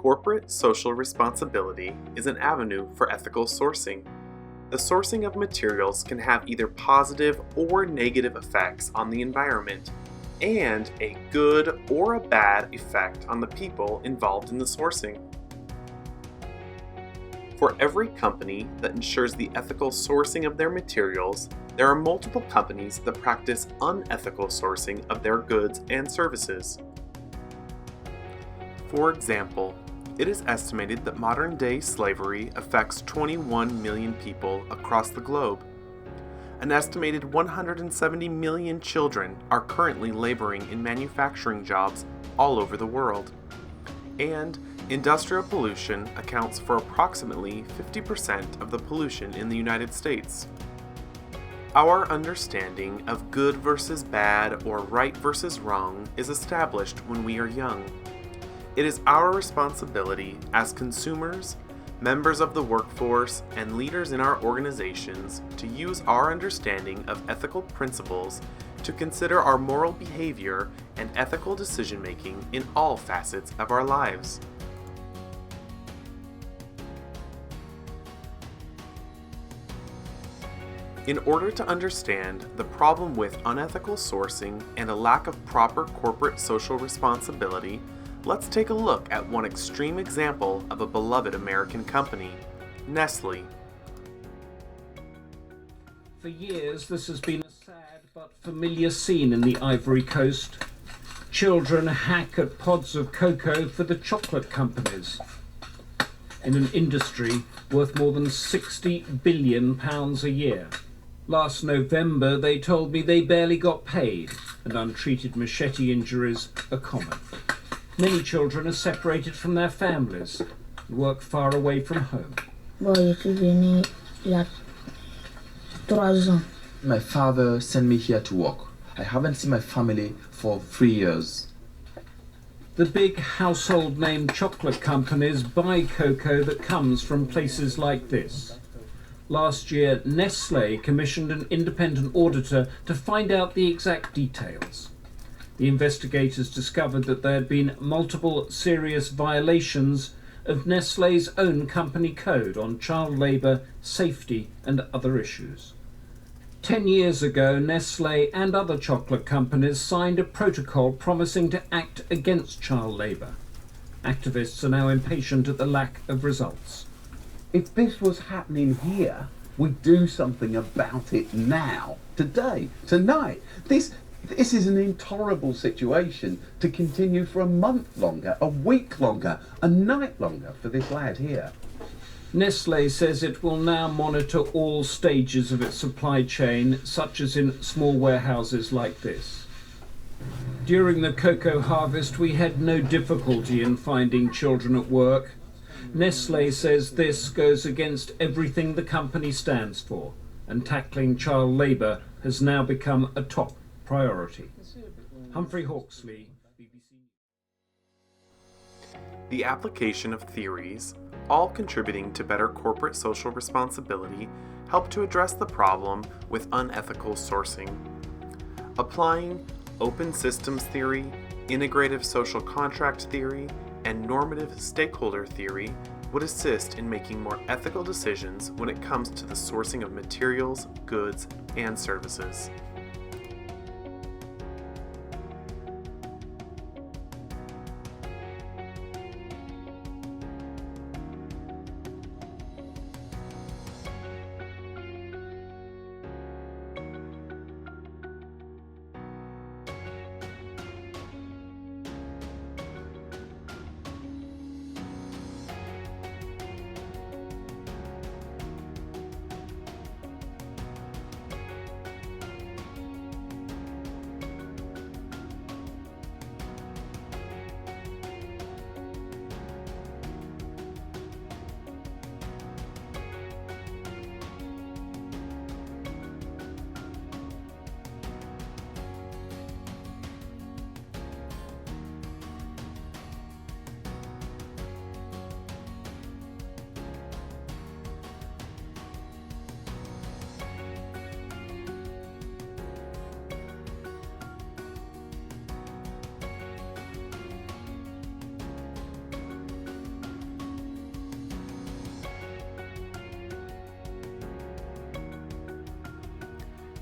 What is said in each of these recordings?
Corporate social responsibility is an avenue for ethical sourcing. The sourcing of materials can have either positive or negative effects on the environment, and a good or a bad effect on the people involved in the sourcing. For every company that ensures the ethical sourcing of their materials, there are multiple companies that practice unethical sourcing of their goods and services. For example, it is estimated that modern-day slavery affects 21 million people across the globe. An estimated 170 million children are currently laboring in manufacturing jobs all over the world. And industrial pollution accounts for approximately 50% of the pollution in the United States. Our understanding of good versus bad or right versus wrong is established when we are young. It is our responsibility as consumers, members of the workforce, and leaders in our organizations to use our understanding of ethical principles to consider our moral behavior and ethical decision-making in all facets of our lives. In order to understand the problem with unethical sourcing and a lack of proper corporate social responsibility, let's take a look at one extreme example of a beloved American company, Nestle. For years, this has been a sad but familiar scene in the Ivory Coast. Children hack at pods of cocoa for the chocolate companies, in an industry worth more than £60 billion a year. Last November, they told me they barely got paid, and untreated machete injuries are common. Many children are separated from their families and work far away from home. My father sent me here to work. I haven't seen my family for 3 years. The big household name chocolate companies buy cocoa that comes from places like this. Last year, Nestle commissioned an independent auditor to find out the exact details. The investigators discovered that there had been multiple serious violations of Nestle's own company code on child labour, safety and other issues. 10 years ago, Nestle and other chocolate companies signed a protocol promising to act against child labour. Activists are now impatient at the lack of results. If this was happening here, we'd do something about it now, today, tonight. This is an intolerable situation to continue for a month longer, a week longer, a night longer for this lad here. Nestle says it will now monitor all stages of its supply chain, such as in small warehouses like this. During the cocoa harvest, we had no difficulty in finding children at work. Nestle says this goes against everything the company stands for, and tackling child labour has now become a top priority. Humphrey Hawksley, BBC. The application of theories, all contributing to better corporate social responsibility, help to address the problem with unethical sourcing. Applying open systems theory, integrative social contract theory, and normative stakeholder theory would assist in making more ethical decisions when it comes to the sourcing of materials, goods, and services.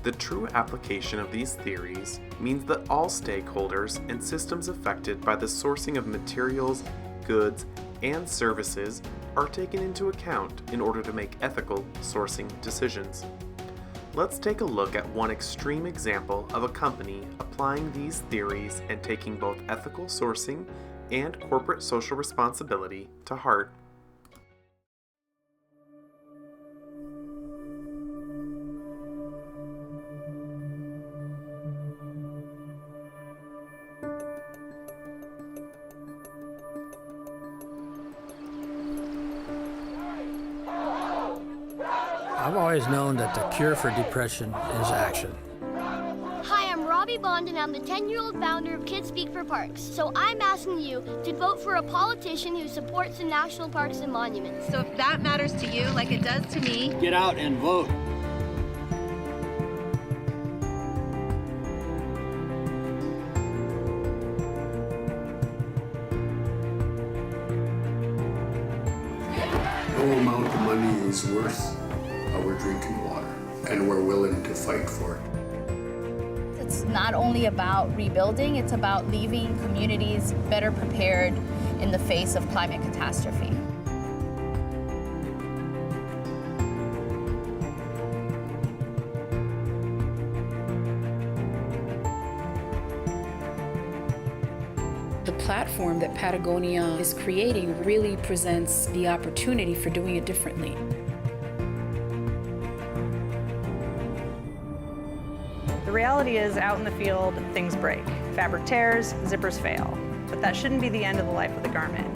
The true application of these theories means that all stakeholders and systems affected by the sourcing of materials, goods, and services are taken into account in order to make ethical sourcing decisions. Let's take a look at one extreme example of a company applying these theories and taking both ethical sourcing and corporate social responsibility to heart. I've always known that the cure for depression is action. Hi, I'm Robbie Bond, and I'm the 10-year-old founder of Kids Speak for Parks. So I'm asking you to vote for a politician who supports the national parks and monuments. So if that matters to you like it does to me, Get out and vote. No amount of money is worth our drinking water, and we're willing to fight for it. It's not only about rebuilding, it's about leaving communities better prepared in the face of climate catastrophe. The platform that Patagonia is creating really presents the opportunity for doing it differently. the reality is out in the field, things break. Fabric tears, zippers fail. But that shouldn't be the end of the life of the garment.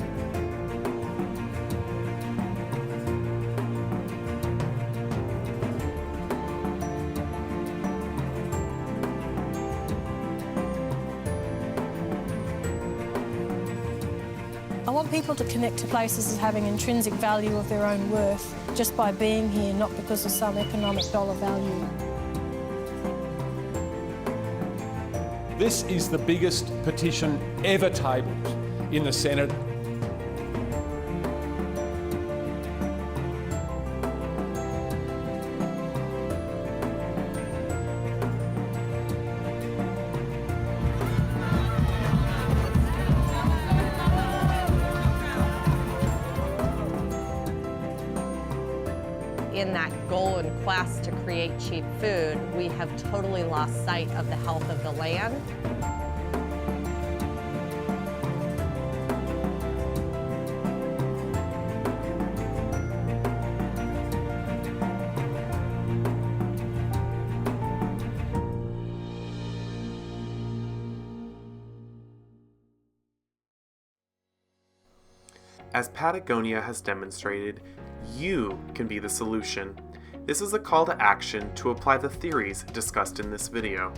I want people to connect to places as having intrinsic value of their own worth just by being here, not because of some economic dollar value. This is the biggest petition ever tabled in the Senate. In that goal and quest to create cheap food, we have totally lost sight of the health of the land. As Patagonia has demonstrated, you can be the solution. This is a call to action to apply the theories discussed in this video.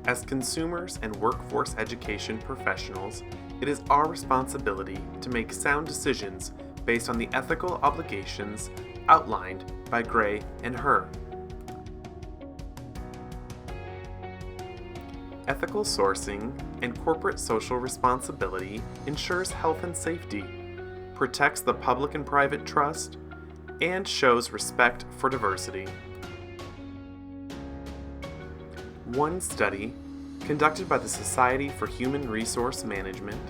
As consumers and workforce education professionals, it is our responsibility to make sound decisions based on the ethical obligations outlined by Gray and Her. Ethical sourcing and corporate social responsibility ensures health and safety, protects the public and private trust, and shows respect for diversity. One study, conducted by the Society for Human Resource Management,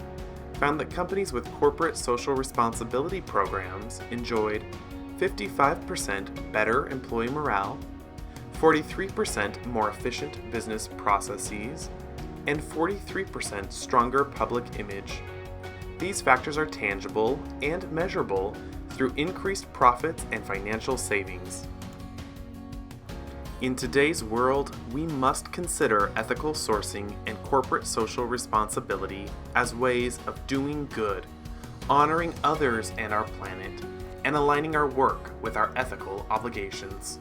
found that companies with corporate social responsibility programs enjoyed 55% better employee morale, 43% more efficient business processes, and 43% stronger public image. These factors are tangible and measurable through increased profits and financial savings. In today's world, we must consider ethical sourcing and corporate social responsibility as ways of doing good, honoring others and our planet, and aligning our work with our ethical obligations.